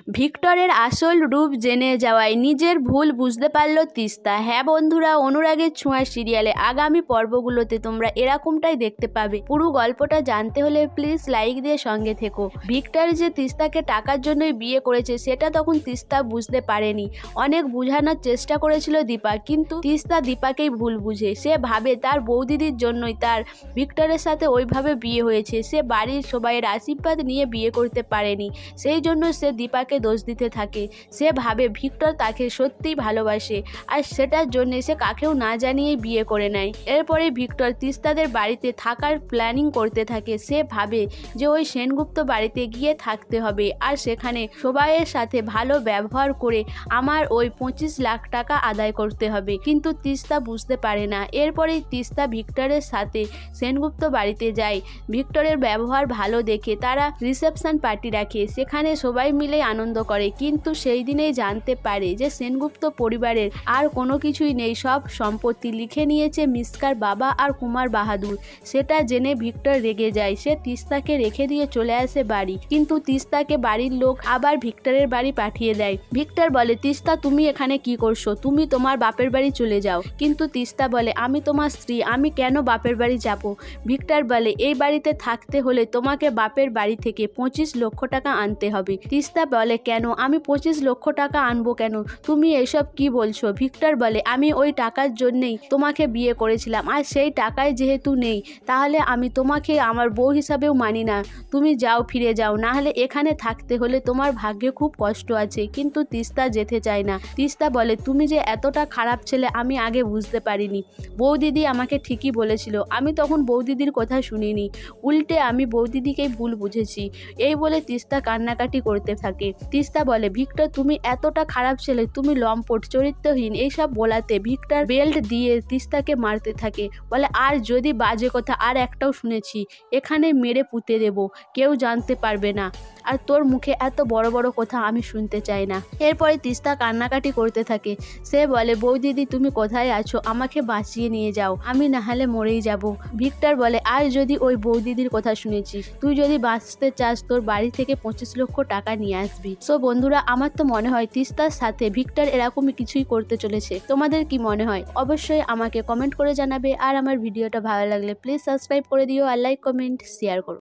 ভিক্টরের আসল রূপ জেনে যাওয়ায় নিজের ভুল বুঝতে পারল তিস্তা। হ্যাঁ বন্ধুরা, অনুরাগের ছোঁয়া সিরিয়ালে আগামী পর্বগুলোতে তোমরা এরকমটাই দেখতে পাবে। পুরো গল্পটা জানতে হলে প্লিজ লাইক দিয়ে সঙ্গে থেকো। ভিক্টর যে তিস্তাকে টাকার জন্যই বিয়ে করেছে সেটা তখন তিস্তা বুঝতে পারেনি। অনেক বোঝানোর চেষ্টা করেছিল দীপা, কিন্তু তিস্তা দীপাকেই ভুল বুঝে। সে ভাবে তার বৌদিদির জন্যই তার ভিক্টরের সাথে ওইভাবে বিয়ে হয়েছে। সে বাড়ির সবাইয়ের আশীর্বাদ নিয়ে বিয়ে করতে পারেনি, সেই জন্য সে দীপাকে দোষ দিতে থাকে। সে ভাবে ভিক্টর তাকে সত্যিই ভালোবাসে, আর সেটার জন্য সে কাকেও না জানিয়েই বিয়ে করে নেয়। এরপরে ভিক্টর তিস্তাদের বাড়িতে থাকার প্ল্যানিং করতে থাকে। সে ভাবে যে ওই সেনগুপ্ত বাড়িতে গিয়ে থাকতে হবে, আর সেখানে সবাইয়ের সাথে ভালো ব্যবহার করে আমার ওই 25 লাখ টাকা আদায় করতে হবে। কিন্তু তিস্তা বুঝতে পারে না। এরপরেই তিস্তা ভিক্টরের সাথে সেনগুপ্ত বাড়িতে যায়। ভিক্টরের ব্যবহার ভালো দেখে তারা রিসেপশন পার্টি রাখে, সেখানে সবাই মিলে আনন্দ করে। কিন্তু সেই দিনেই জানতে পারে যে সেনগুপ্ত পরিবারের আর কোনো কিছুই নেই, সব সম্পত্তি লিখে নিয়েছে মিসকার বাবা আর কুমার বাহাদুর। সেটা জেনে ভিক্টর রেগে যায়। সে তিস্তাকে রেখে দিয়ে চলে আসে বাড়ি, কিন্তু তিস্তাকে বাড়ির লোক আবার ভিক্টরের বাড়ি পাঠিয়ে দেয়। ভিক্টর বলে, তিস্তা তুমি এখানে কি করছো? তুমি তোমার বাপের বাড়ি চলে যাও। কিন্তু তিস্তা বলে, আমি তোমার স্ত্রী, আমি কেন বাপের বাড়ি যাব? ভিক্টর বলে, এই বাড়িতে থাকতে হলে তোমাকে বাপের বাড়ি থেকে 25 লক্ষ টাকা আনতে হবে। তিস্তা বলে, কেন? আমি 25 লক্ষ টাকা আনবো কেন? তুমি এসব কি বলছো? ভিক্টর বলে, আমি ওই টাকার জন্যই তোমাকে বিয়ে করেছিলাম, আর সেই টাকায় যেহেতু নেই, তাহলে আমি তোমাকে আমার বউ হিসাবেও মানি না। তুমি যাও, ফিরে যাও, না হলে এখানে থাকতে হলে তোমার ভাগ্যে খুব কষ্ট আছে। কিন্তু তিস্তা যেতে চায় না। তিস্তা বলে, তুমি যে এতটা খারাপ ছেলে আমি আগে বুঝতে পারিনি। বৌদিদি আমাকে ঠিকই বলেছিল, আমি তখন বৌদিদির কথা শুনিনি, উল্টে আমি বৌদিদিকেই ভুল বুঝেছি। এই বলে তিস্তা কান্নাকাটি করতে থাকে। তিস্তা বলে, ভিক্টর তুমি এতটা খারাপ ছেলে, তুমি লম্পট, চরিত্রহীন। এইসব বলাতে ভিক্টর বেল্ট দিয়ে তিস্তাকে মারতে থাকে। বলে, আর যদি বাজে কথা আর একটাও শুনেছি, এখানে মেরে পুঁতে দেব, কেউ জানতে পারবে না। আর তোর মুখে এত বড় বড় কথা আমি শুনতে চাই না। এরপরে তিস্তা কান্নাকাটি করতে থাকে। সে বলে, বৌদিদি তুমি কোথায় আছো? আমাকে বাঁচিয়ে নিয়ে যাও, আমি না হলে মরেই যাব। ভিক্টর বলে, আর যদি ওই বৌদিদির কথা শুনেছিস, তুই যদি বাঁচতে চাস তোর বাড়ি থেকে 25 লক্ষ টাকা নিয়ে আসবি। সো বন্ধুরা, আমার তো মনে হয় তিস্তার সাথে ভিক্টর এরকমই কিছুই করতে চলেছে। তোমাদের কি মনে হয়? অবশ্যই আমাকে কমেন্ট করে জানাবে। আর আমার ভিডিওটা ভালো লাগলে প্লিজ সাবস্ক্রাইব করে দিও, আর লাইক কমেন্ট শেয়ার করো।